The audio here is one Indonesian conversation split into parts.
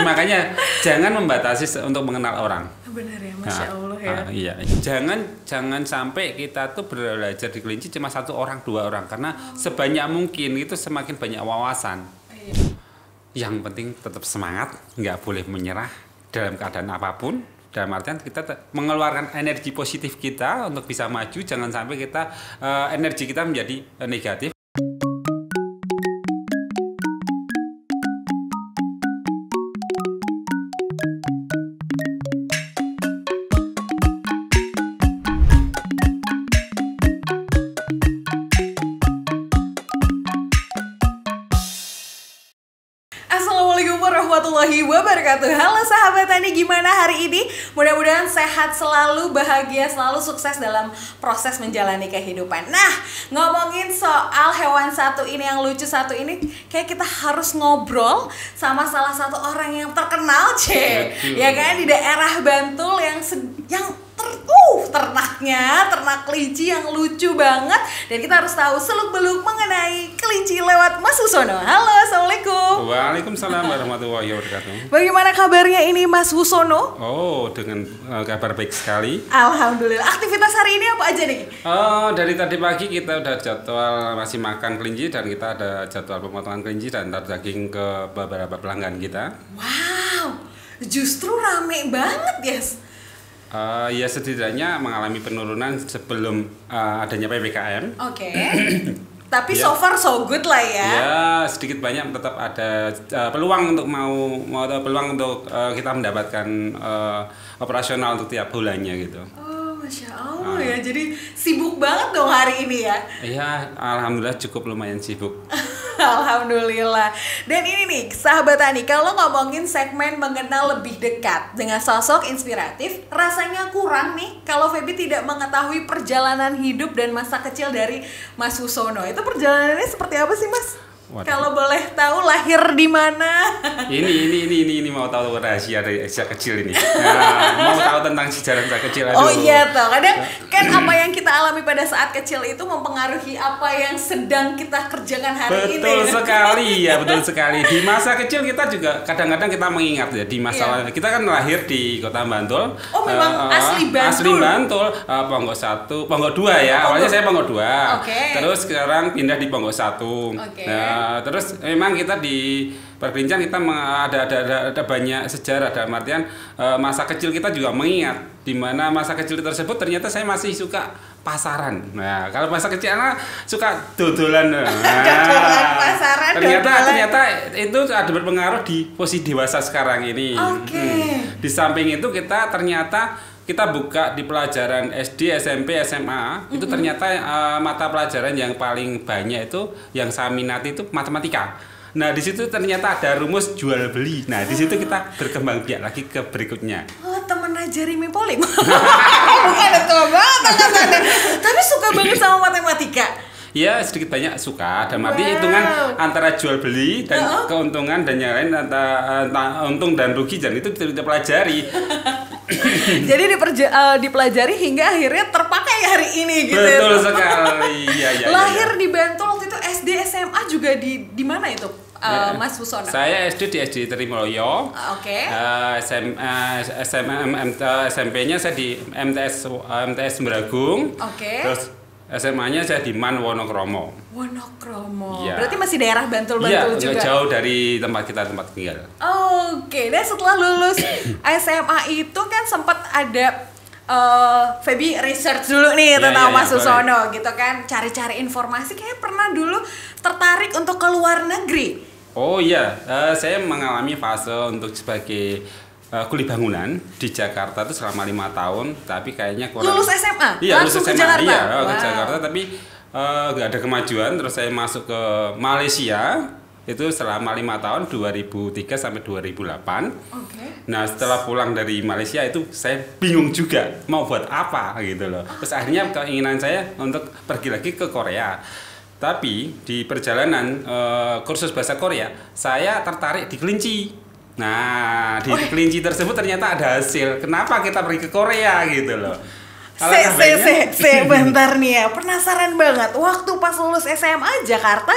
Makanya jangan membatasi untuk mengenal orang. Benar ya, Masya Allah ya. Iya. Jangan sampai kita tuh belajar di kelinci cuma 1 orang, 2 orang, karena sebanyak mungkin itu semakin banyak wawasan. Yang penting tetap semangat, nggak boleh menyerah dalam keadaan apapun. Dalam artian kita mengeluarkan energi positif kita untuk bisa maju, jangan sampai kita energi kita menjadi negatif. Assalamualaikum warahmatullahi wabarakatuh. Halo sahabat Tani, gimana hari ini? Mudah-mudahan sehat selalu, bahagia selalu, sukses dalam proses menjalani kehidupan. Nah, ngomongin soal hewan satu ini yang lucu satu ini, kayak kita harus ngobrol sama salah satu orang yang terkenal, ya kan, di daerah Bantul yang ternaknya, ternak kelinci yang lucu banget. Dan kita harus tahu seluk-beluk mengenai kelinci lewat Mas Husono. Halo, Assalamualaikum. Waalaikumsalam warahmatullahi wabarakatuh. Bagaimana kabarnya ini Mas Husono? Oh, dengan kabar baik sekali. Alhamdulillah. Aktivitas hari ini apa aja nih? Dari tadi pagi kita udah jadwal masih makan kelinci, dan kita ada jadwal pemotongan kelinci dan ntar daging ke beberapa pelanggan kita. Wow, justru rame banget ya. Ya setidaknya mengalami penurunan sebelum adanya PPKM. Oke. Tapi so far so good lah ya. Ya, sedikit banyak tetap ada peluang untuk peluang untuk kita mendapatkan operasional untuk tiap bulannya gitu. Oh, Masya Allah ya. Jadi sibuk banget dong hari ini ya. Iya, alhamdulillah cukup lumayan sibuk. Alhamdulillah. Dan ini nih, sahabat Tani, kalau ngomongin segmen mengenal lebih dekat dengan sosok inspiratif, rasanya kurang nih kalau Feby tidak mengetahui perjalanan hidup dan masa kecil dari Mas Husono. Itu perjalanannya seperti apa sih, Mas? Kalau boleh tahu lahir di mana? Ini mau tahu rahasia dari sejak kecil ini. Nah, mau tahu tentang sejarah sejak kecil. Aduh. Oh iya toh, kadang kan apa yang kita alami pada saat kecil itu mempengaruhi apa yang sedang kita kerjakan hari ini. Betul sekali ya, betul sekali. Di masa kecil kita juga kadang-kadang kita mengingat ya di masa kita kan lahir di Kota Bantul. Oh memang asli Bantul. Asli Bantul, Ponggok 1, Ponggok 2 ya. Awalnya saya Ponggok 2. Okay. Terus sekarang pindah di Ponggok 1. Okay. Nah, terus memang kita di Perkelincan kita ada banyak sejarah, dalam artian masa kecil kita juga mengingat di mana masa kecil tersebut ternyata saya masih suka pasaran. Nah, kalau masa kecil anak suka dodolan. Nah, dodolan pasaran. Ternyata itu ada berpengaruh di posisi dewasa sekarang ini. Di samping itu kita buka di pelajaran SD, SMP, SMA, itu ternyata mata pelajaran yang paling banyak itu yang saya minati itu matematika. Nah, di situ ternyata ada rumus jual beli. Nah, di situ kita berkembang biak lagi ke berikutnya. Oh, temen Jeremy Polim. Bukan itu banget. Tapi suka banget sama matematika. Ya, sedikit banyak suka. Dan arti hitungan antara jual beli dan keuntungan dan yang lain, antara untung dan rugi, dan itu kita pelajari. Jadi dipelajari hingga akhirnya terpakai hari ini gitu. Betul sekali. Ya, lahir di Bantul waktu itu SD, SMA juga di mana itu? Mas Husono. Saya SD di SD Trimulyo. Oke. SMP-nya saya di MTS Meragung. Oke. Terus SMA-nya saya di MAN Wonokromo. Wonokromo. Ya. Berarti masih daerah Bantul-Bantul juga. Iya, jauh dari tempat tinggal. Oke. Dan setelah lulus SMA itu kan sempat ada Feby research dulu nih tentang Mas Husono gitu kan, cari-cari informasi, kayak pernah dulu tertarik untuk ke luar negeri. Oh iya, saya mengalami fase untuk sebagai kuli bangunan di Jakarta itu selama 5 tahun, tapi kayaknya kurang. Lulus SMA? Iya, lulus SMA. Ke Jakarta? Iya, ke Jakarta, tapi nggak ada kemajuan. Terus saya masuk ke Malaysia, itu selama 5 tahun, 2003 sampai 2008. Nah, setelah pulang dari Malaysia itu saya bingung juga mau buat apa gitu loh. Terus akhirnya keinginan saya untuk pergi lagi ke Korea. Tapi di perjalanan kursus bahasa Korea, saya tertarik di kelinci. Nah, di kelinci tersebut ternyata ada hasil. Kenapa kita pergi ke Korea gitu loh. Bentar nih ya, penasaran banget. Waktu pas lulus SMA Jakarta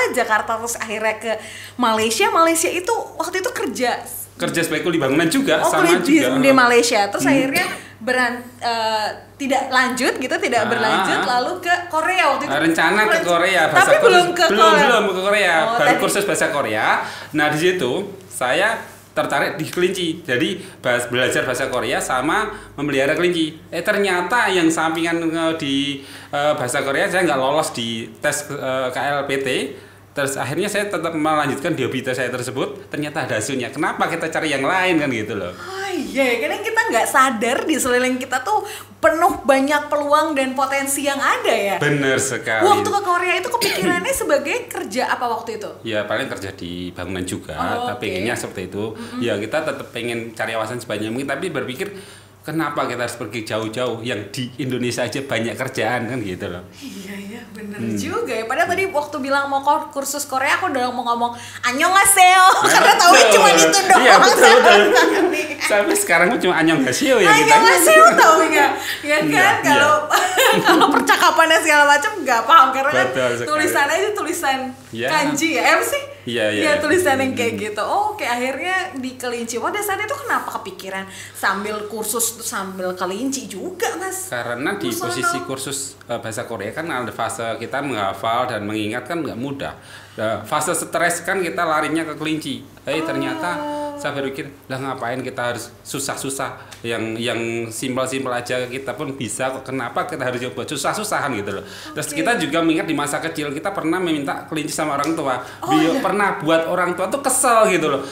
terus akhirnya ke Malaysia itu waktu itu kerja kerja sebagai kuli bangunan juga, sama juga di Malaysia. Terus akhirnya tidak lanjut gitu, tidak berlanjut lalu ke Korea waktu itu. Rencana ke Korea, tapi belum ke Korea. Baru kursus bahasa Korea. Nah, di situ saya tertarik di kelinci. Jadi belajar bahasa Korea sama memelihara kelinci. Ternyata yang sampingan di bahasa Korea saya nggak lolos di tes KLPT. Terus akhirnya saya tetap melanjutkan di hobi saya tersebut. Ternyata ada hasilnya. Kenapa kita cari yang lain kan gitu loh? Oh iya, kadang kita nggak sadar di sekeliling kita tuh penuh banyak peluang dan potensi yang ada ya. Bener sekali. Waktu ke Korea itu kepikirannya sebagai kerja apa waktu itu? Ya paling kerja di bangunan juga. Tapi pengennya seperti itu. Ya kita tetap pengen cari wawasan sebanyak mungkin. Tapi berpikir kenapa kita harus pergi jauh-jauh yang di Indonesia aja banyak kerjaan kan gitu loh. Iya bener juga ya. Padahal tadi waktu bilang mau kursus Korea aku udah mau ngomong annyeonghaseyo karena tahu cuma itu doang. Iya betul. Sampai sekarang cuma annyeonghaseyo ya kita. Annyeonghaseyo tahu nggak? Ya kan kalau percakapannya segala macam nggak paham karena kan tulisannya itu tulisan kanji ya. Apa sih? Iya tulisan yang kayak gitu. Oke, akhirnya di kelinci. Pada saat itu kenapa kepikiran sambil kursus sambil kelinci juga, Mas? Karena di posisi kursus bahasa Korea kan ada fase kita menghafal dan mengingat kan nggak mudah. Fase stres kan kita larinya ke kelinci. Ternyata saya berpikir, lah ngapain kita harus susah-susah yang simpel-simpel aja kita pun bisa kok. Kenapa kita harus coba susah-susahan gitu loh. Terus kita juga mengingat di masa kecil kita pernah meminta kelinci sama orang tua. Pernah buat orang tua tuh kesel gitu loh.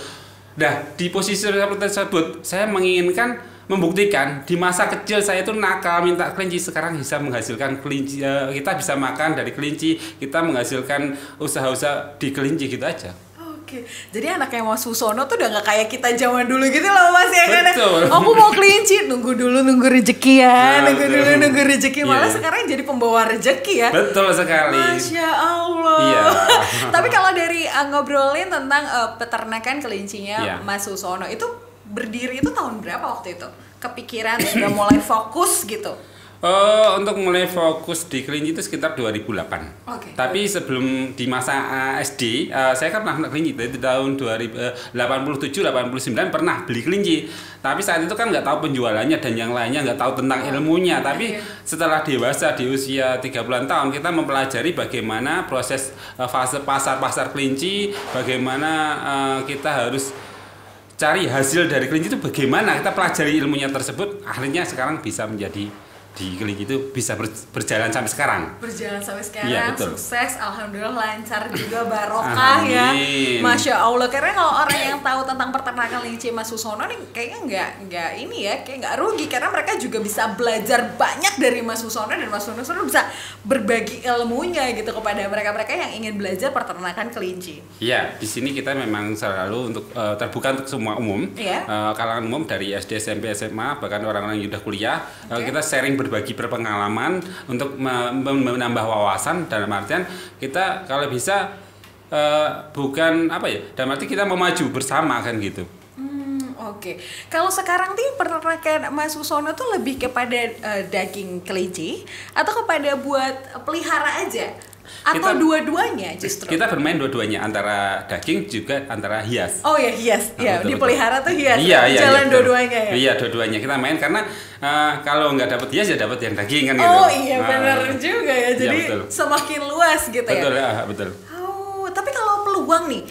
Nah, di posisi seperti tersebut saya menginginkan membuktikan di masa kecil saya itu nakal minta kelinci, sekarang bisa menghasilkan kelinci, kita bisa makan dari kelinci, kita menghasilkan usaha-usaha di kelinci gitu aja. Oke, jadi anaknya Mas Susono tuh udah gak kayak kita zaman dulu gitu loh Mas ya kan? Betul. Aku mau kelinci, nunggu rezeki ya, nunggu rezeki. Malah sekarang jadi pembawa rezeki ya. Betul sekali. Masya Allah. Iya. Tapi kalau dari ngobrolin tentang peternakan kelincinya Mas Susono itu berdiri itu tahun berapa waktu itu? Kepikiran udah mulai fokus gitu? Untuk mulai fokus di kelinci itu sekitar 2008. Tapi sebelum di masa SD, saya kan pernah kelinci dari tahun 87-89 pernah beli kelinci. Tapi saat itu kan nggak tahu penjualannya dan yang lainnya, nggak tahu tentang ilmunya. Tapi setelah dewasa di usia 30-an tahun kita mempelajari bagaimana proses fase pasar kelinci, bagaimana kita harus cari hasil dari kelinci itu bagaimana, kita pelajari ilmunya tersebut, akhirnya sekarang bisa menjadi di kelinci itu bisa berjalan sampai sekarang. Berjalan sampai sekarang, ya, sukses, alhamdulillah lancar juga, barokah ya. Masya Allah. Karena kalau orang yang tahu tentang peternakan kelinci Mas Susono nih kayaknya nggak ini ya, kayak nggak rugi karena mereka juga bisa belajar banyak dari Mas Susono dan Mas Susono bisa berbagi ilmunya gitu kepada mereka-mereka yang ingin belajar peternakan kelinci. Iya, di sini kita memang selalu untuk terbuka untuk semua umum, kalangan umum dari SD, SMP, SMA, bahkan orang-orang yang sudah kuliah, kita sharing berbagi berpengalaman untuk menambah wawasan, dalam artian kita kalau bisa bukan apa ya, dalam arti kita mau maju bersama kan gitu. Oke. Kalau sekarang tuh peternakan Mas Susono tuh lebih kepada daging kelinci atau kepada buat pelihara aja? Atau dua-duanya justru? Kita bermain dua-duanya, antara daging juga antara hias. Oh ya hias, ya dipelihara tuh hias. Iya, jalan dua-duanya ya. Iya, dua-duanya kita main karena kalau nggak dapat hias ya dapat yang daging kan gitu. Oh iya benar juga ya. Jadi semakin luas gitu betul, ya. Betul. Oh, tapi kalau peluang nih,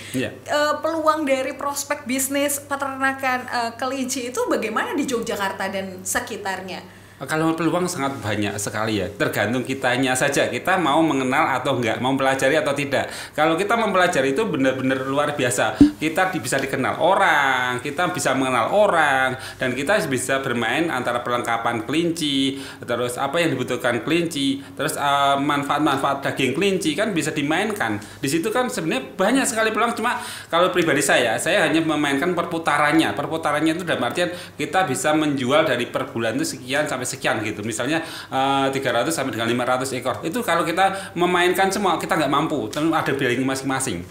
peluang dari prospek bisnis peternakan kelinci itu bagaimana di Yogyakarta dan sekitarnya? Kalau peluang sangat banyak sekali ya, tergantung kitanya saja, kita mau mengenal atau enggak, mau mempelajari atau tidak. Kalau kita mempelajari itu benar-benar luar biasa, kita bisa dikenal orang, kita bisa mengenal orang, dan kita bisa bermain antara perlengkapan kelinci, terus apa yang dibutuhkan kelinci, terus manfaat-manfaat daging kelinci kan bisa dimainkan. Di situ kan sebenarnya banyak sekali peluang, cuma kalau pribadi saya hanya memainkan perputarannya. Perputarannya itu dalam artian kita bisa menjual dari per bulan itu sekian sampai sekian gitu, misalnya 300 sampai dengan 500 ekor. Itu kalau kita memainkan semua kita nggak mampu, tentu ada biaya masing-masing.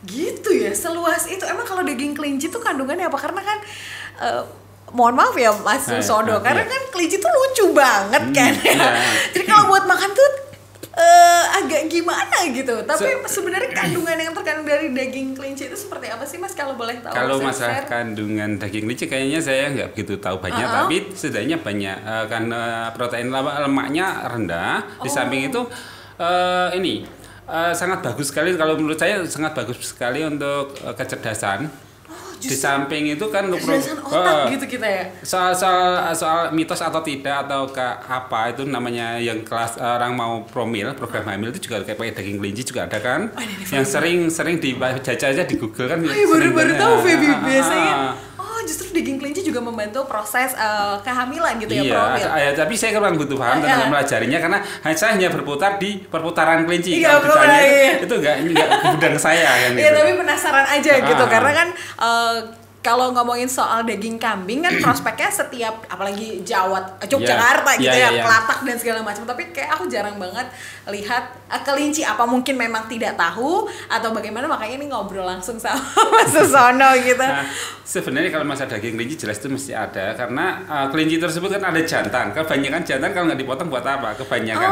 Gitu ya, seluas itu. Emang kalau daging kelinci tuh kandungannya apa? Karena kan mohon maaf ya Mas Susono, karena kan kelinci tuh lucu banget kan. Jadi kalau buat makan tuh agak gimana gitu. Tapi sebenarnya kandungan yang terkandung dari daging kelinci itu seperti apa sih Mas kalau boleh tahu? Kalau masalah kandungan daging kelinci kayaknya saya nggak begitu tahu banyak, tapi setidaknya banyak karena protein lemaknya rendah. Di samping itu ini sangat bagus sekali, kalau menurut saya sangat bagus sekali untuk kecerdasan. Di samping itu kan kecerdasan otak gitu kita ya. Soal mitos atau tidak atau apa itu namanya yang kelas orang mau program hamil itu juga kayak pakai daging kelinci juga ada kan. Yang sering dibaca aja di Google kan. Baru tahu Feby biasanya. Justru daging kelinci juga membantu proses kehamilan gitu ya, promil. Iya, tapi saya kurang butuh paham tentang melajarinya karena saya hanya berputar di perputaran kelinci. Iya, kalau ditanya itu enggak gudang saya kan. Iya, tapi penasaran aja gitu karena kan kalau ngomongin soal daging kambing kan prospeknya setiap apalagi Yogyakarta gitu Kelatak dan segala macam, tapi kayak aku jarang banget lihat kelinci. Apa mungkin memang tidak tahu atau bagaimana, makanya ini ngobrol langsung sama Mas Susono gitu. Sebenarnya kalau masalah daging kelinci jelas itu mesti ada karena kelinci tersebut kan ada jantan. Kebanyakan jantan kalau nggak dipotong buat apa? Kebanyakan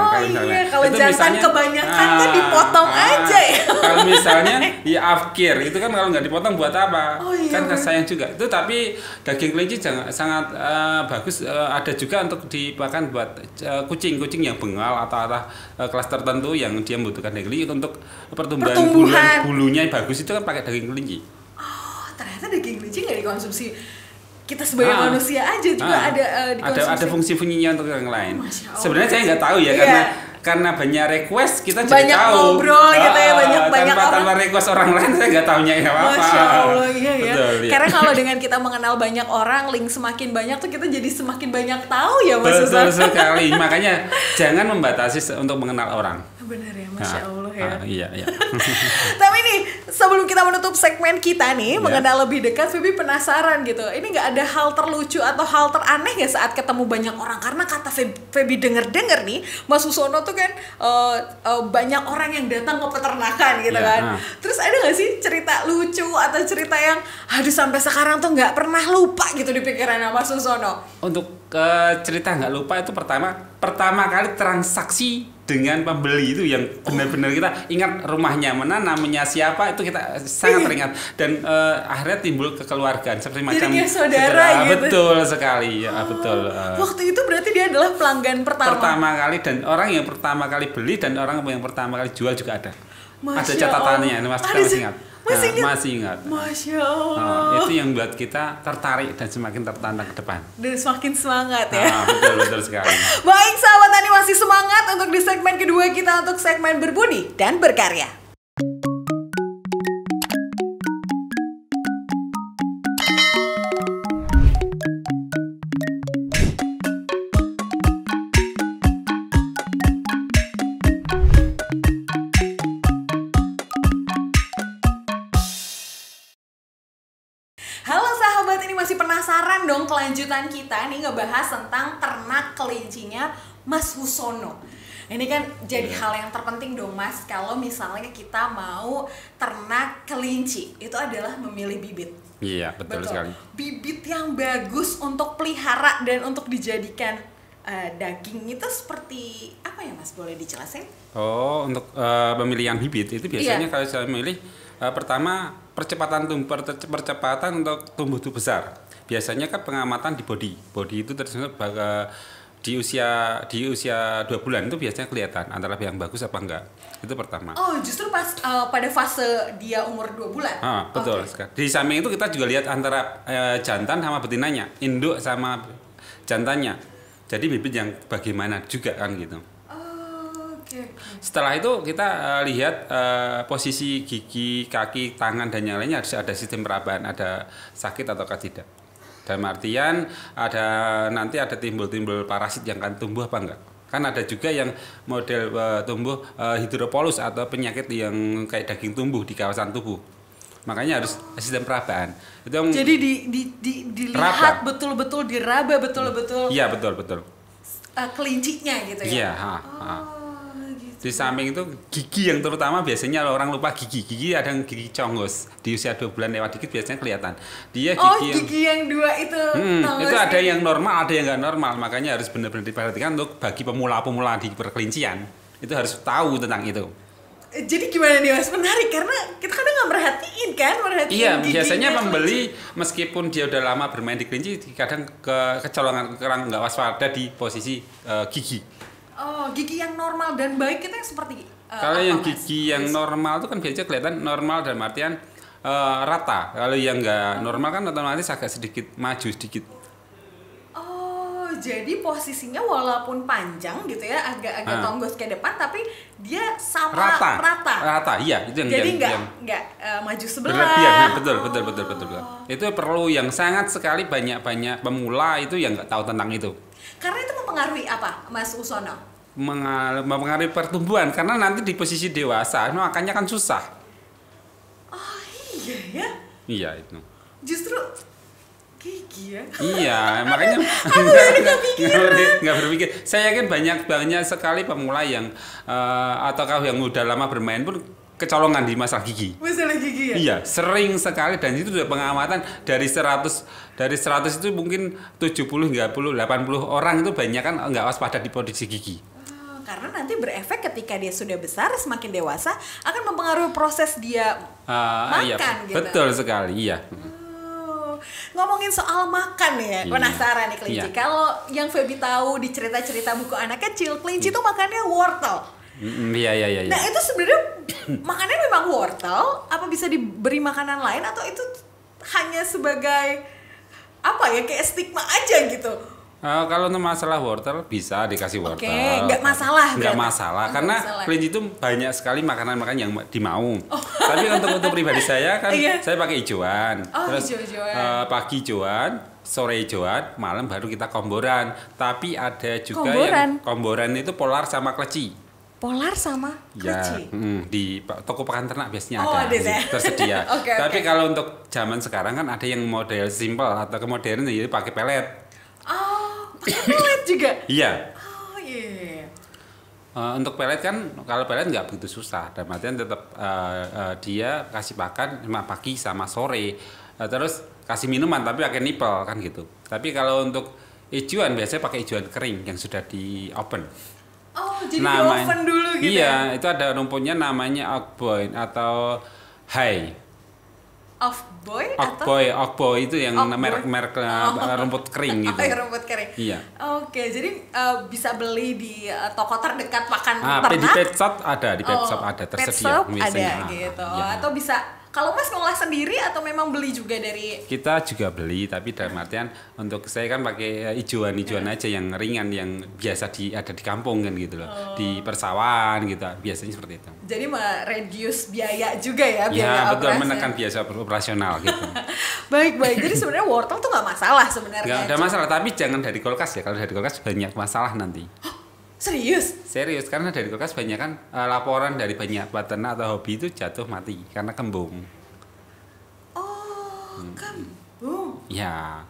kalau jantan misalnya, kebanyakan kan dipotong aja ya. Kalau misalnya afkir itu kan kalau nggak dipotong buat apa? Kan sayang juga itu. Tapi daging kelinci sangat bagus, ada juga untuk dipakan buat kucing yang bengal atau kelas tertentu yang dia membutuhkan daging kelinci untuk pertumbuhan bulunya bagus, itu kan pakai daging kelinci. Ternyata daging kelinci nggak dikonsumsi kita sebagai manusia aja, juga ada dikonsumsi. Ada fungsi-fungsinya untuk yang lain. Sebenarnya saya nggak tahu ya karena banyak request kita banyak jadi tahu. Ngobrol gitu ya, banyak tanpa request orang lain saya nggak tahunya apa. Masya Allah, iya ya. Betul, karena kalau dengan kita mengenal banyak orang, link semakin banyak tuh kita jadi semakin banyak tahu ya Mas Susono. Betul sekali. Makanya jangan membatasi untuk mengenal orang. Benar ya, Masya Allah ya. Iya. Tapi nih, sebelum kita menutup segmen kita nih, mengenal lebih dekat, Feby penasaran gitu. Ini nggak ada hal terlucu atau hal teraneh nggak saat ketemu banyak orang? Karena kata Feby denger nih, Mas Susono tuh kan banyak orang yang datang ke peternakan gitu kan. Terus ada nggak sih cerita lucu atau cerita yang aduh sampai sekarang tuh nggak pernah lupa gitu di pikiran Mas Susono? Untuk cerita nggak lupa itu pertama kali transaksi dengan pembeli itu yang benar-benar kita ingat rumahnya mana, namanya siapa, itu kita sangat teringat dan akhirnya timbul kekeluargaan seperti macam saudara gitu. Betul sekali ya, betul. Waktu itu berarti dia adalah pelanggan pertama kali, dan orang yang pertama kali beli dan orang yang pertama kali jual juga ada. Masya ada catatannya, masih ingat. Masih ingat. Masya Allah. Itu yang buat kita tertarik dan semakin tertantang ke depan. Dan semakin semangat ya. Betul sekali. Baik sahabat Tani, masih semangat untuk di segmen kedua kita, untuk segmen berbudi dan berkarya. Penasaran dong kelanjutan kita nih ngebahas tentang ternak kelincinya Mas Susono. Ini kan jadi hal yang terpenting dong Mas, kalau misalnya kita mau ternak kelinci, itu adalah memilih bibit. Iya, betul sekali. Bibit yang bagus untuk pelihara dan untuk dijadikan daging itu seperti apa ya Mas, boleh dijelasin? Untuk pemilihan bibit itu biasanya kalau saya memilih pertama percepatan untuk tumbuh tubuh besar. Biasanya kan pengamatan di body itu terus di usia 2 bulan itu biasanya kelihatan antara yang bagus apa enggak. Itu pertama. Justru pas pada fase dia umur 2 bulan. Betul. Okay. Di samping itu kita juga lihat antara jantan sama betinanya, induk sama jantannya. Jadi bibit yang bagaimana juga kan gitu. Setelah itu kita lihat posisi gigi, kaki, tangan dan yang lainnya, harus ada sistem perabaan, ada sakit ataukah tidak. Dalam artian nanti ada timbul parasit yang akan tumbuh apa enggak. Kan ada juga yang model tumbuh hidropolus atau penyakit yang kayak daging tumbuh di kawasan tubuh. Makanya harus sistem perabaan. Itu yang jadi dilihat betul-betul, diraba betul-betul. Iya, betul. Kelincinya gitu ya. Iya, Di samping itu gigi yang terutama biasanya orang lupa gigi ada yang gigi conggos di usia 2 bulan lewat dikit biasanya kelihatan. Dia gigi yang 2 itu. Itu ada yang normal, ada yang nggak normal, makanya harus benar-benar diperhatikan untuk bagi pemula di perkelincian. itu harus tahu tentang itu. Jadi gimana nih Mas? Menarik karena kita kadang nggak merhatiin Iya, giginya biasanya pembeli kelinci. meskipun dia udah lama bermain di kelinci, kadang kecolongan kurang nggak waspada di posisi gigi. Oh, gigi yang normal dan baik itu yang seperti Kalau apa, yang Mas? gigi yang normal itu kan biasanya kelihatan normal dalam artian rata. Kalau yang nggak normal kan otomatis agak sedikit maju sedikit. Oh, jadi posisinya walaupun panjang gitu ya, agak tonggos ke depan, tapi dia sama rata. Iya, itu yang Jadi yang nggak maju sebelah. berlebihan. Nah, betul. Itu perlu yang sangat sekali banyak pemula itu yang nggak tahu tentang itu. Karena itu mempengaruhi apa, Mas Usono? Mempengaruhi pertumbuhan karena nanti di posisi dewasa makanya kan susah. Oh iya ya, Iya itu. justru gigi ya. Iya, makanya nggak berpikir. Saya yakin banyak sekali pemula yang ataukah yang udah lama bermain pun kecolongan di masalah gigi. Masalah gigi ya? Iya, sering sekali dan itu sudah pengamatan dari 100 itu mungkin 70 hingga 80 orang itu banyak kan nggak waspada di posisi gigi. Karena nanti berefek ketika dia sudah besar, semakin dewasa akan mempengaruhi proses dia makan iya, gitu. Betul sekali, iya. Ngomongin soal makan ya, Iya. penasaran nih kelinci. Iya. Kalau yang Feby tahu di cerita-cerita buku anak kecil, kelinci tuh makannya wortel. Iya. Nah itu sebenarnya makannya memang wortel, apa bisa diberi makanan lain atau itu hanya sebagai apa ya, kayak stigma aja gitu? Kalau untuk masalah wortel bisa dikasih wortel. Oke, nggak masalah Nggak berarti? masalah, Nggak karena masalah. kelinci itu banyak sekali makanan yang dimau. Tapi untuk pribadi saya kan Iya. saya pakai hijauan. Oh, Terus hijau-hijauan. pagi hijauan, sore hijauan, malam baru kita komboran. Tapi ada juga Komboran? yang komboran itu polar sama kleci. Polar sama Ya, kleci. di toko pakan ternak biasanya Oh, ada ya? tersedia. Oke, Tapi oke. kalau untuk zaman sekarang kan ada yang model simple atau kemodernan jadi pakai pelet. Oh, pakai pelet juga? Iya. Oh iya. Untuk pelet kan, kalau pelet nggak begitu susah. Dan artian tetap dia kasih pakan cuma pagi sama sore. Terus kasih minuman tapi pakai nipel kan gitu. Tapi kalau untuk hijauan biasanya pakai hijauan kering yang sudah di oven. Oh, jadi di oven dulu gitu Iya, ya? itu ada rumputnya namanya oakboy atau hai. Oakboy itu yang Oakboy? merek rumput kering gitu. Oh, ya, rumput kering. Iya. Oke, jadi bisa beli di toko terdekat pakan Di ternak. pet shop ada, Pet tersedia shop ada biasanya. gitu. Iya. Atau bisa, kalau Mas ngolah sendiri atau memang beli juga dari? Kita juga beli, tapi dalam artian untuk saya kan pakai hijauan aja yang ringan, yang biasa ada di kampung kan gitu loh, di persawahan gitu, biasanya seperti itu. Jadi mereduce biaya juga ya, biaya Ya betul, operasi. menekan biasa operasional gitu. Baik. Jadi sebenarnya wortel tuh nggak masalah sebenarnya. Nggak ada masalah, tapi jangan dari kulkas ya. Kalau dari kulkas banyak masalah nanti. Serius? Serius, karena dari kulkas banyak kan laporan dari banyak peternak atau hobi itu jatuh mati karena kembung. Oh, kembung. Ya.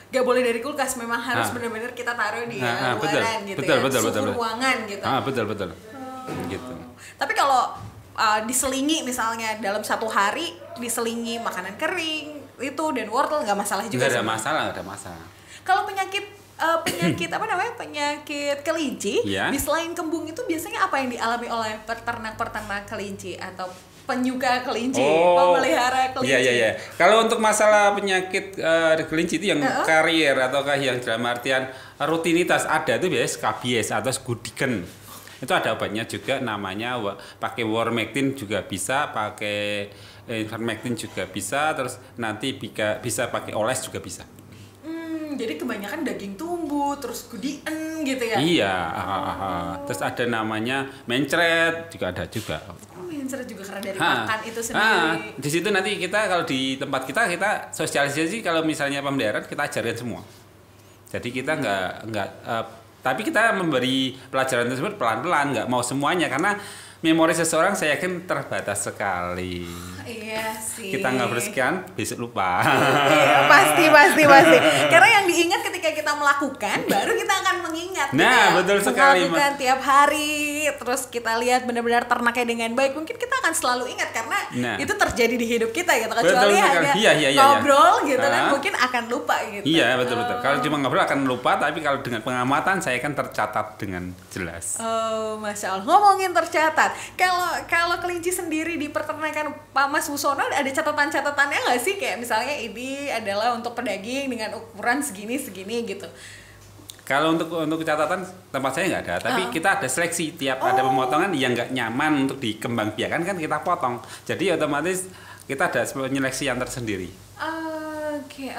Gak boleh dari kulkas, memang harus Ah. benar-benar kita taruh di Betul. luaran gitu Betul, ya, betul, suhu betul. ruangan gitu. Betul. Gitu. Tapi kalau diselingi misalnya dalam satu hari diselingi makanan kering itu dan wortel nggak masalah juga. Nggak ada sebenarnya. masalah. Kalau penyakit apa namanya, penyakit kelinci, Iya. di selain kembung itu biasanya apa yang dialami oleh peternak kelinci atau penyuka kelinci, pemelihara kelinci? Iya. Kalau untuk masalah penyakit kelinci itu yang karier ataukah yang dalam artian rutinitas ada itu biasanya skabies atau skudiken. Itu ada obatnya juga namanya pakai Wormectin juga bisa, pakai Ivermectin juga bisa, terus nanti bisa pakai oles juga bisa. Jadi kebanyakan daging tumbuh, terus gudien gitu ya? Iya, terus ada namanya mencret juga ada juga. Mencret juga karena dari makan itu sendiri. Di situ nanti kita kalau di tempat kita sosialisasi kalau misalnya pemeliharaan kita ajarkan semua. Jadi kita nggak tapi kita memberi pelajaran tersebut pelan-pelan, nggak mau semuanya karena memori seseorang saya yakin terbatas sekali. Iya sih. Kita nggak bersekian, besok lupa. Iya, pasti. Karena yang diingat ketika kita melakukan, baru kita akan mengingat. Nah, kita betul sekali, melakukan tiap hari, terus kita lihat benar-benar ternaknya dengan baik. Mungkin kita akan akan selalu ingat karena itu terjadi di hidup kita gitu. Kecuali betul, hanya ngobrol gitu kan mungkin akan lupa gitu. Iya betul. Kalau cuma ngobrol akan lupa, tapi kalau dengan pengamatan saya kan tercatat dengan jelas. Oh, Masya Allah. Ngomongin tercatat, kalau kelinci sendiri di peternakan Pak Mas Musono ada catatan-catatannya nggak sih? Kayak misalnya ini adalah untuk pedaging dengan ukuran segini gitu. Kalau untuk catatan tempat saya nggak ada, tapi kita ada seleksi tiap ada pemotongan yang nggak nyaman untuk dikembangbiakan kan kita potong. Jadi otomatis kita ada penyeleksi yang tersendiri. Oke.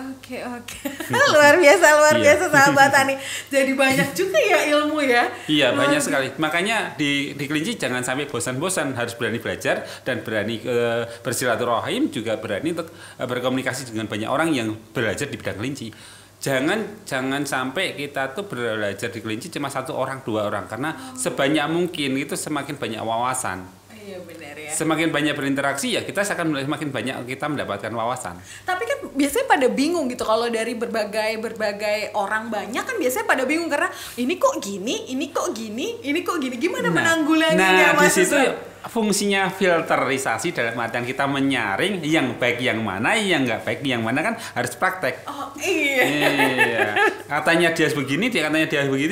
luar biasa sahabat Tani. Jadi banyak juga ya ilmu ya. Iya, banyak sekali. Makanya di kelinci jangan sampai bosan-bosan, harus berani belajar dan berani bersilaturahim, juga berani untuk berkomunikasi dengan banyak orang yang belajar di bidang kelinci. Jangan sampai kita tuh belajar di kelinci cuma 1 orang 2 orang, karena sebanyak mungkin itu semakin banyak wawasan. Iya benar ya. Semakin banyak berinteraksi ya kita akan semakin banyak kita mendapatkan wawasan. Tapi kan biasanya pada bingung gitu kalau dari berbagai orang banyak kan biasanya pada bingung karena ini kok gini, gimana menanggulanginya Mas? Di situ fungsinya filterisasi dalam artian kita menyaring yang baik yang mana, yang nggak baik yang mana kan harus praktek. Oh iya. Katanya dia begini,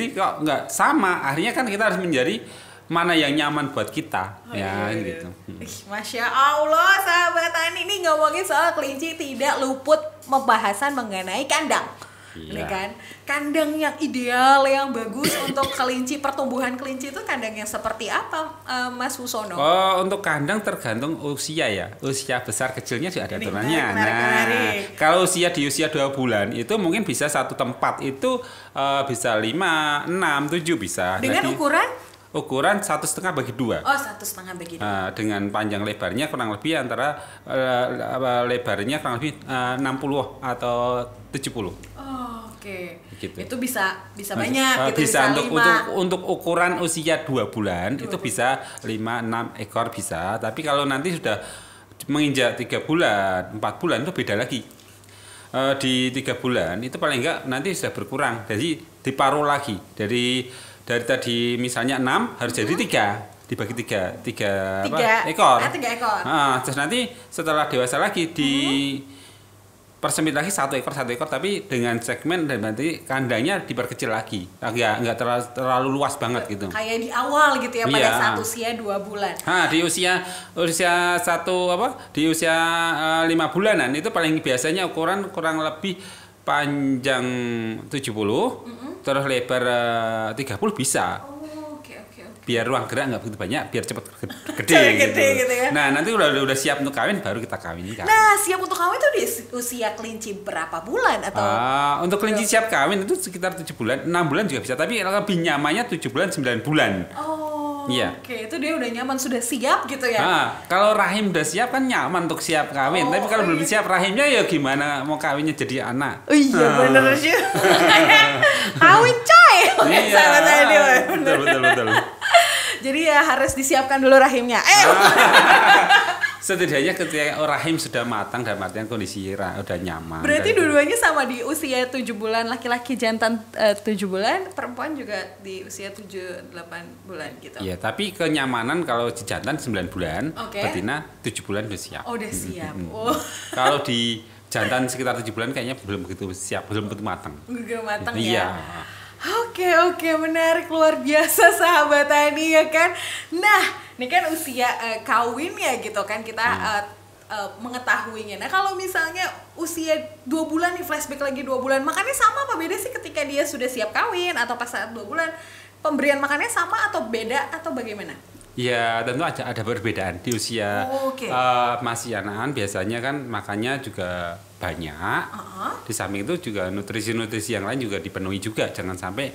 kok nggak sama. Akhirnya kan kita harus menjadi mana yang nyaman buat kita, gitu. Masya Allah, sahabat Tani, ini ngomongin soal kelinci tidak luput pembahasan mengenai kandang. Ini kan kandang yang ideal, yang bagus untuk kelinci, pertumbuhan kelinci itu kandang yang seperti apa, Mas Musono? Oh, untuk kandang tergantung usia ya. Usia besar kecilnya juga ada aturannya. Kalau di usia 2 bulan itu mungkin bisa satu tempat itu bisa 5, 6, 7 bisa. Dengan ukuran 1,5 bagi 2. Oh, 1,5 bagi 2. Dengan panjang lebarnya kurang lebih antara lebarnya kurang lebih 60 atau 70. Oke. Gitu. Itu bisa banyak gitu, bisa untuk ukuran usia 2 bulan itu bisa 5-6 ekor bisa. Tapi kalau nanti sudah menginjak 3 bulan, 4 bulan itu beda lagi. Di 3 bulan itu paling enggak nanti sudah berkurang. Jadi diparuh lagi. Dari tadi misalnya 6 harus jadi 3, dibagi 3 ekor. 3 ekor. Terus nanti setelah dewasa lagi persempit lagi 1 ekor, tapi dengan segmen dan nanti kandangnya diperkecil lagi. Nggak terlalu luas banget gitu. Kayak di awal gitu ya, pada saat usia 2 bulan. Di usia 5 bulanan itu paling biasanya ukuran kurang lebih panjang 70, terus lebar 30 bisa. Oke. Biar ruang gerak nggak begitu banyak, biar cepat gede gitu ya. Nah, nanti udah siap untuk kawin baru kita kawinkan. Nah, siap untuk kawin itu di usia kelinci berapa bulan atau? Untuk kelinci siap kawin itu sekitar 7 bulan, 6 bulan juga bisa, tapi lebih nyamannya 7 bulan, 9 bulan. Iya. Oke, itu dia udah nyaman, sudah siap gitu ya. Kalau rahim udah siap kan nyaman untuk siap kawin. Tapi kalau belum siap rahimnya ya gimana mau kawinnya jadi anak? Iya bener sih. Kawin coy. Iya. Betul. Jadi ya harus disiapkan dulu rahimnya. Setidaknya ketika rahim sudah matang dan artian kondisi udah nyaman. Berarti dua-duanya sama di usia 7 bulan, laki-laki jantan 7 bulan, perempuan juga di usia 7-8 bulan gitu. Iya, tapi kenyamanan kalau di jantan 9 bulan, betina 7 bulan udah siap. Oh, udah siap. Kalau di jantan sekitar 7 bulan kayaknya belum begitu siap, belum begitu matang. Belum matang ya. Iya. Oke, menarik, luar biasa sahabat Tani ya kan. Nah, ini kan usia kawin ya gitu kan kita mengetahuinya. Nah, kalau misalnya usia 2 bulan nih, flashback lagi 2 bulan, makannya sama apa beda sih ketika dia sudah siap kawin atau pas saat 2 bulan? Pemberian makannya sama atau beda atau bagaimana? Ya, tentu ada perbedaan di usia masih anakan biasanya kan makannya juga banyak. Di samping itu juga nutrisi-nutrisi yang lain juga dipenuhi juga, jangan sampai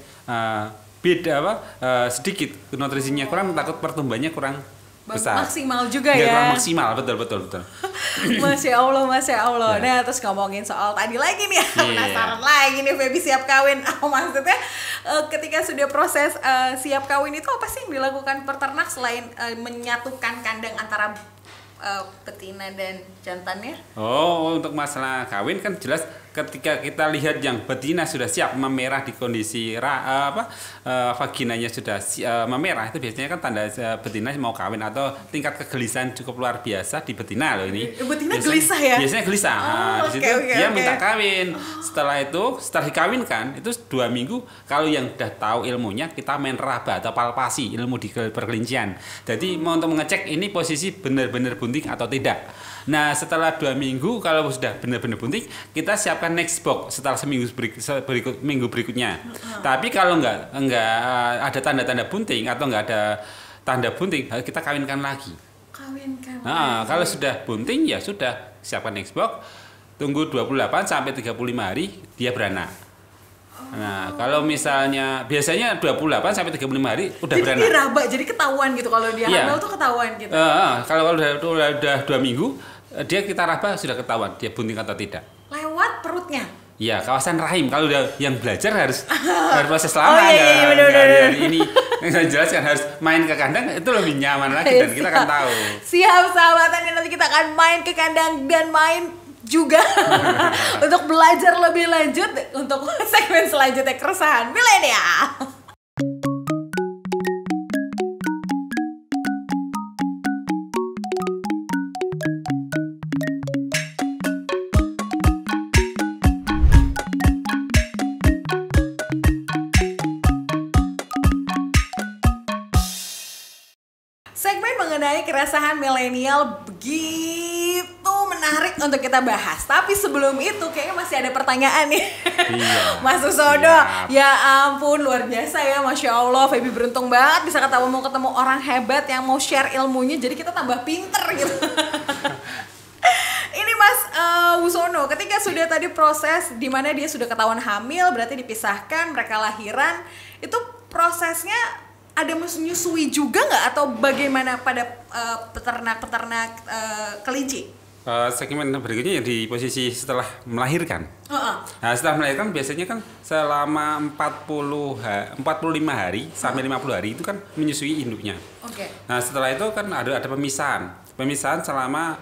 sedikit nutrisinya kurang, takut pertumbuhannya kurang besar. Maksimal juga ya. Kurang maksimal, betul. Masya Allah. Nah, terus ngomongin soal tadi lagi nih, penasaran lagi nih, Feby siap kawin. Maksudnya ketika sudah proses siap kawin itu apa sih yang dilakukan peternak selain menyatukan kandang antara betina dan jantannya? Untuk masalah kawin kan jelas ketika kita lihat yang betina sudah siap memerah di kondisi vaginanya sudah memerah, itu biasanya kan tanda betina mau kawin atau tingkat kegelisahan cukup luar biasa di betina loh ini. Betina gelisah ya? Biasanya gelisah. Di situ dia minta kawin. Setelah dikawinkan itu 2 minggu, kalau yang udah tahu ilmunya kita main raba atau palpasi, ilmu di perkelincian. Jadi mau untuk mengecek ini posisi benar-benar bunting atau tidak. Nah, setelah 2 minggu kalau sudah benar-benar bunting, kita siapkan next box setelah minggu berikutnya. Tapi kalau nggak ada tanda-tanda bunting atau nggak ada tanda bunting, kita kawinkan lagi. Kalau sudah bunting ya sudah siapkan next box, tunggu 28 sampai 35 hari dia beranak. Nah, kalau misalnya biasanya 28 sampai 35 hari udah beranak. Jadi diraba, jadi ketahuan gitu kalau dia hamil tuh ketahuan gitu. Kalau udah 2 minggu dia kita raba sudah ketahuan dia bunting atau tidak. Lewat perutnya. Iya, kawasan rahim. Kalau udah yang belajar harus proses lama. Benar. Ini yang jelas kan harus main ke kandang itu lebih nyaman lagi dan kita akan tahu. Siap sahabatan, nanti kita akan main ke kandang dan main juga untuk belajar lebih lanjut untuk segmen selanjutnya keresahan milenial. Segmen mengenai keresahan milenial begitu menarik untuk kita bahas. Tapi sebelum itu kayaknya masih ada pertanyaan nih. Iya. Mas Usodo, ya ampun luar biasa ya, Masya Allah. Feby beruntung banget bisa ketemu orang hebat yang mau share ilmunya. Jadi kita tambah pinter gitu. Ini Mas Wusono, ketika sudah tadi proses di mana dia sudah ketahuan hamil, berarti dipisahkan, mereka lahiran, itu prosesnya ada menyusui juga nggak atau bagaimana pada peternak kelinci? Segmen berikutnya ya di posisi setelah melahirkan. Nah, setelah melahirkan biasanya kan selama 45 hari sampai 50 hari itu kan menyusui induknya. Nah, setelah itu kan ada pemisahan. Pemisahan selama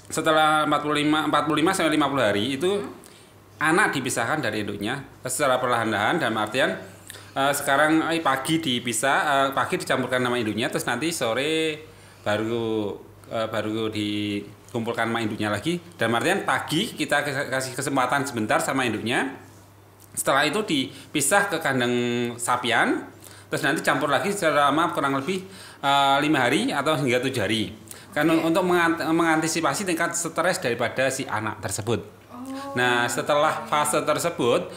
setelah 45 sampai 50 hari itu anak dipisahkan dari induknya secara perlahan-lahan, dalam artian sekarang pagi dipisah, pagi dicampurkan nama induknya, terus nanti sore baru dikumpulkan sama induknya lagi. Dalam artian pagi kita kasih kesempatan sebentar sama induknya, setelah itu dipisah ke kandang sapian, terus nanti campur lagi selama kurang lebih 5 hari atau hingga 7 hari. Karena untuk mengantisipasi tingkat stres daripada si anak tersebut. Nah, setelah fase tersebut,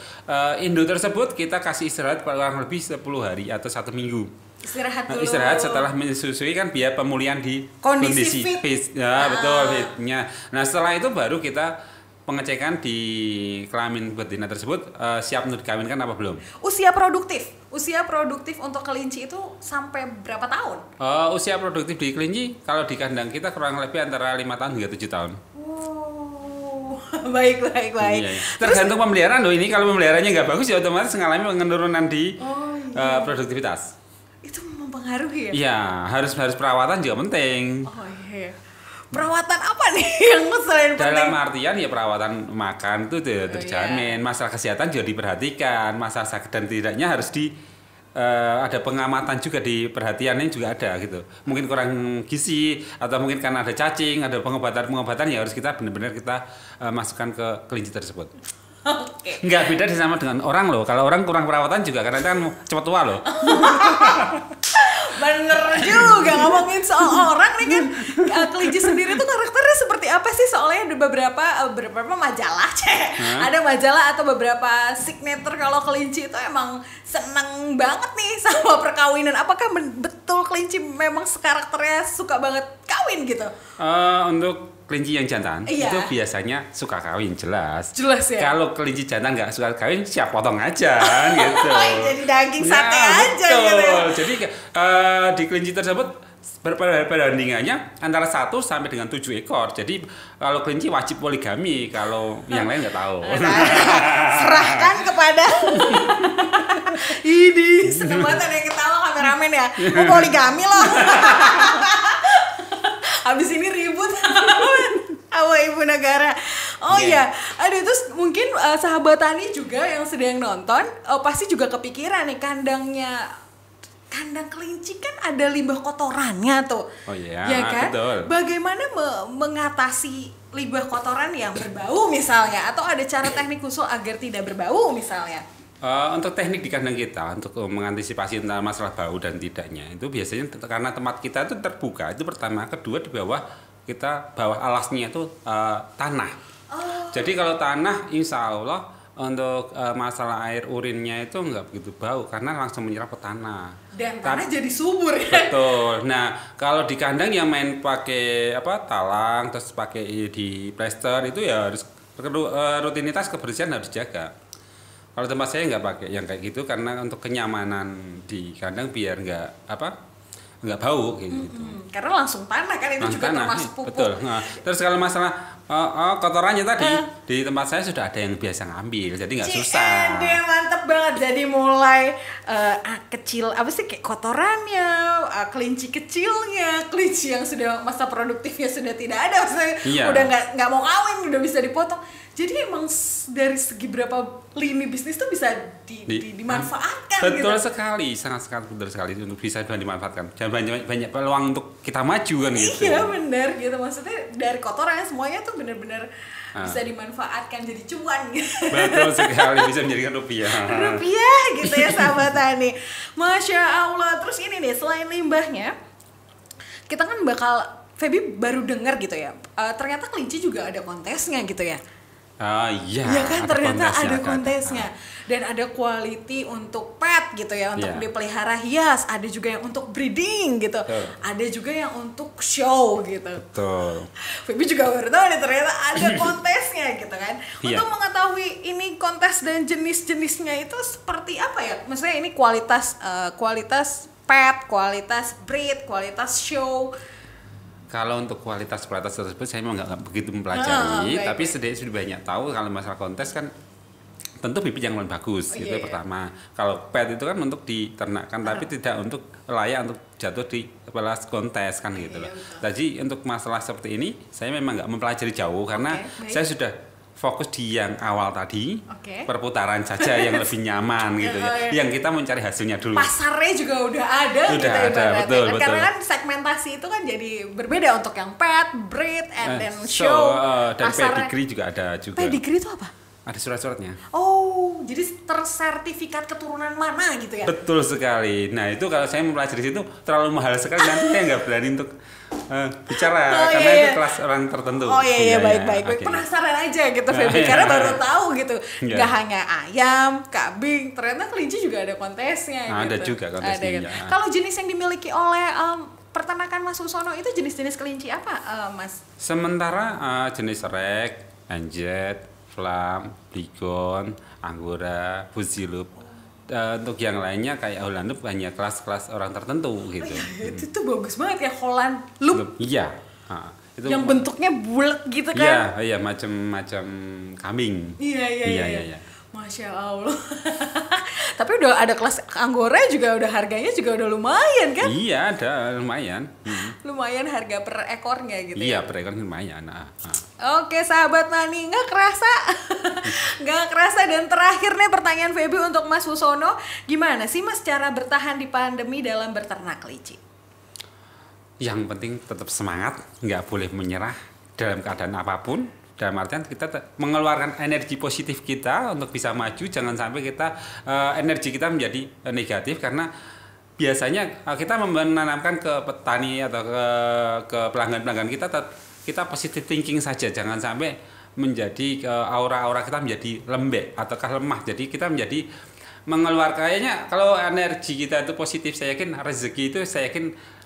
induk tersebut kita kasih istirahat kurang lebih 10 hari atau 1 minggu. Istirahat dulu. Istirahat setelah menyusui kan biar pemulihan di kondisi fit. Ya, betul fitnya. Nah, setelah itu baru kita pengecekan di kelamin betina tersebut siap untuk dikawinkan apa belum. Usia produktif untuk kelinci itu sampai berapa tahun? Usia produktif di kelinci kalau di kandang kita kurang lebih antara 5 tahun hingga 7 tahun. Baik. Iya. Tergantung pemeliharaan loh ini. Kalau pemeliharannya nggak bagus ya otomatis mengalami penurunan di produktivitas. Itu mempengaruhi ya? Iya, harus perawatan juga penting. Perawatan apa nih yang selain penting? Dalam artian ya perawatan makan itu terjamin, masalah kesehatan juga diperhatikan, masalah sakit dan tidaknya harus ada pengamatan juga, di perhatiannya juga ada gitu. Mungkin kurang gizi atau mungkin karena ada cacing, ada pengobatan yang harus kita benar-benar kita masukkan ke kelinci tersebut. Nggak beda sama dengan orang loh. Kalau orang kurang perawatan juga karena itu kan cepat tua loh. Bener juga, ngomongin soal orang nih kan, kelinci sendiri tuh karakternya seperti apa sih? Soalnya ada beberapa majalah ada majalah atau beberapa signature kalau kelinci itu emang seneng banget nih sama perkawinan. Apakah betul kelinci memang karakternya suka banget kawin gitu? Untuk kelinci yang jantan itu biasanya suka kawin, jelas ya. Kalau kelinci jantan nggak suka kawin, siap potong aja gitu. Jadi daging sate aja gitu ya. Jadi di kelinci tersebut perbandingannya antara 1 sampai dengan 7 ekor. Jadi kalau kelinci wajib poligami, kalau yang lain nggak tahu. Serahkan kepada ini seneng banget ada yang ketawa kameramen ya. Mau poligami loh. Habis ini ribut sama ibu negara. Oh iya, aduh terus mungkin sahabat tani juga yang sedang nonton pasti juga kepikiran nih kandang kelinci kan ada limbah kotorannya tuh. Oh iya, ya kan? betul. Bagaimana mengatasi limbah kotoran yang berbau misalnya, atau ada cara teknik khusus agar tidak berbau misalnya? Untuk teknik di kandang kita untuk mengantisipasi tentang masalah bau dan tidaknya itu biasanya karena tempat kita itu terbuka, itu pertama. Kedua, di bawah alasnya itu tanah. Jadi kalau tanah insya Allah untuk masalah air urinnya itu nggak begitu bau karena langsung menyerap ke tanah. Dan tanah jadi subur ya. Betul. Nah kalau di kandang yang main pakai talang terus pakai di plester itu ya harus rutinitas kebersihan harus dijaga. Kalau tempat saya nggak pakai yang kayak gitu karena untuk kenyamanan di kandang biar nggak bau kayak gitu. Karena langsung tanah kan itu juga termasuk pupuk. Betul. Nah, terus kalau masalah kotorannya tadi di tempat saya sudah ada yang biasa ngambil, jadi nggak susah. Mantep banget. Jadi mulai kecil kayak kotorannya, kelinci kecilnya, kelinci yang sudah masa produktifnya sudah tidak ada, maksudnya udah nggak mau kawin, udah bisa dipotong. Jadi emang dari segi berapa lini bisnis tuh bisa dimanfaatkan. Betul gitu. sekali, sangat betul sekali untuk bisa dimanfaatkan. Dan banyak peluang untuk kita maju kan gitu. Iya benar gitu, maksudnya dari kotorannya semuanya tuh benar-benar bisa dimanfaatkan jadi cuan gitu. Betul sekali, bisa menjadikan rupiah gitu ya sahabat tani. Masya Allah. Terus ini nih, selain limbahnya, kita kan Feby baru dengar gitu ya, ternyata kelinci juga ada kontesnya gitu ya. Iya. Ya kan, ternyata ada kontesnya. Dan ada quality untuk pet gitu ya, untuk dipelihara hias, ada juga yang untuk breeding gitu. Ada juga yang untuk show gitu. Betul. Feby juga baru tahu nih ternyata ada kontesnya gitu kan. Untuk mengetahui ini kontes dan jenis-jenisnya itu seperti apa ya? Maksudnya ini kualitas pet, kualitas breed, kualitas show. Kalau untuk kualitas tersebut saya memang nggak begitu mempelajari, tapi sudah banyak tahu kalau masalah kontes kan tentu bibit yang lebih bagus itu pertama. Kalau pet itu kan untuk diternakkan tapi tidak untuk layak untuk jatuh di kelas kontes kan gitu loh. Jadi untuk masalah seperti ini saya memang nggak mempelajari jauh karena saya sudah fokus di yang awal tadi, perputaran saja yang lebih nyaman gitu ya. Yang kita mencari hasilnya dulu. Pasarnya juga udah ada gitu ada, betul. Karena kan segmentasi itu kan jadi berbeda untuk yang pet, breed, and then show. Dan pedigree juga ada juga. Pedigree itu apa? Ada surat-suratnya. Oh, jadi tersertifikat keturunan mana gitu ya? Betul sekali. Nah itu kalau saya mempelajari itu terlalu mahal sekali, nanti saya nggak berani untuk bicara karena itu kelas orang tertentu. Oh iya, baik. Penasaran aja gitu Feby, karena baru tahu gitu. Gak hanya ayam, kambing, ternyata kelinci juga ada kontesnya. Ada juga kontesnya. Kalau jenis yang dimiliki oleh peternakan Mas Susono itu jenis-jenis kelinci apa, Mas? Sementara jenis rek, anjet, flam, bligon, anggora, fuzilup. Untuk yang lainnya kayak Holland Loop hanya kelas-kelas orang tertentu gitu. Itu bagus banget ya Holland Loop. Iya. Itu yang bentuknya bulat gitu kan? Iya, macam-macam kambing. Iya. Masya Allah. Tapi udah ada kelas anggora juga, udah harganya juga udah lumayan kan? Iya, ada lumayan. Lumayan harga per ekornya gitu. Iya, per ekor lumayan. Oke sahabat Nani, nggak kerasa dan terakhir nih pertanyaan Feby untuk Mas Susono, gimana sih Mas cara bertahan di pandemi dalam beternak kelinci? Yang penting tetap semangat, nggak boleh menyerah dalam keadaan apapun. Dalam artian kita mengeluarkan energi positif kita untuk bisa maju, jangan sampai energi kita menjadi negatif karena biasanya kita menanamkan ke petani atau ke pelanggan-pelanggan kita positive thinking saja, jangan sampai menjadi aura kita menjadi lembek ataukah lemah. Jadi kita menjadi mengeluarkannya, kalau energi kita itu positif, saya yakin rezeki itu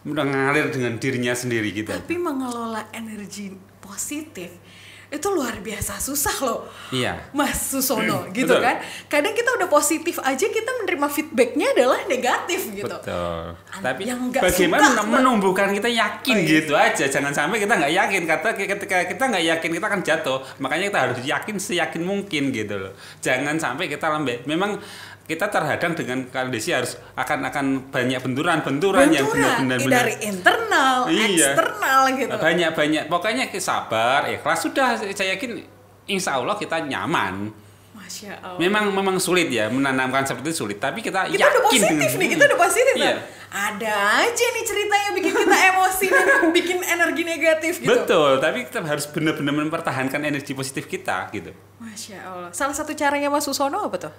mengalir dengan dirinya sendiri gitu. Tapi mengelola energi positif itu luar biasa susah loh. Iya. Mas Susono gitu kan. Kadang kita udah positif aja kita menerima feedbacknya adalah negatif gitu. Betul. Tapi bagaimana menumbuhkan kita yakin gitu aja. Jangan sampai kita nggak yakin. Ketika kita nggak yakin kita akan jatuh. Makanya kita harus yakin seyakin mungkin gitu loh. Jangan sampai kita lembek. Memang kita terhadang dengan kondisi akan banyak benturan yang benar-benar dari internal, eksternal gitu. Banyak pokoknya sabar, ikhlas sudah, saya yakin insya Allah kita nyaman. Masya Allah. Memang sulit ya menanamkan seperti itu sulit, tapi kita udah yakin positif nih, kita udah positif iya. kan? Ada aja nih ceritanya bikin kita emosi dan bikin energi negatif gitu. Betul, tapi kita harus benar-benar mempertahankan energi positif kita gitu. Masya Allah. Salah satu caranya Mas Susono apa tuh?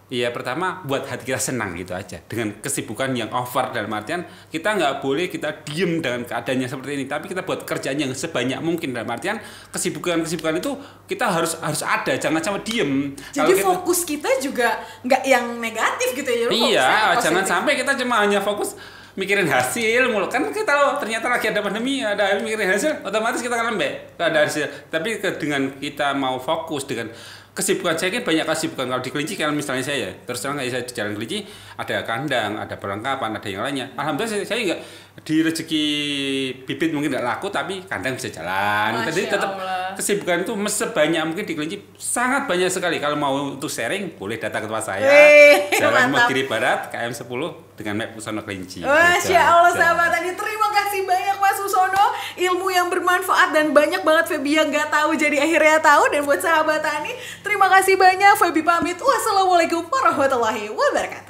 Iya, pertama buat hati kita senang gitu aja. Dengan kesibukan yang over, dalam artian kita nggak boleh kita diem dengan keadaannya seperti ini, tapi kita buat kerjaan yang sebanyak mungkin. Dalam artian kesibukan itu kita harus ada, jangan sampai diem. Jadi fokus kita juga nggak yang negatif gitu ya? Iya, jangan sampai kita cuma hanya fokus mikirin hasil mulu. Kan kita loh, ternyata lagi ada pandemi, ada mikirin hasil, otomatis kita kan lembek, nggak ada hasil. Tapi dengan kita mau fokus dengan kesibukan, saya kan banyak kesibukan. Kalau di Kelinci, kalau misalnya saya terus terang saya di Jalan Kelinci ada kandang, ada perlengkapan, ada yang lainnya. Alhamdulillah saya nggak di rezeki bibit mungkin nggak laku, tapi kandang bisa jalan. Jadi tetap kesibukan itu sebanyak mungkin di Kelinci, sangat banyak sekali. Kalau mau untuk sharing boleh datang ke tempat saya. Jalan Mogiri Barat KM 10 dengan Map Susono Kelinci. Masya Allah sahabat tadi, terima kasih banyak Mas Susono, ilmu yang bermanfaat dan banyak banget Feby yang nggak tahu jadi akhirnya tahu. Dan buat sahabat Tani, terima kasih banyak. Feby pamit. Wassalamualaikum warahmatullahi wabarakatuh.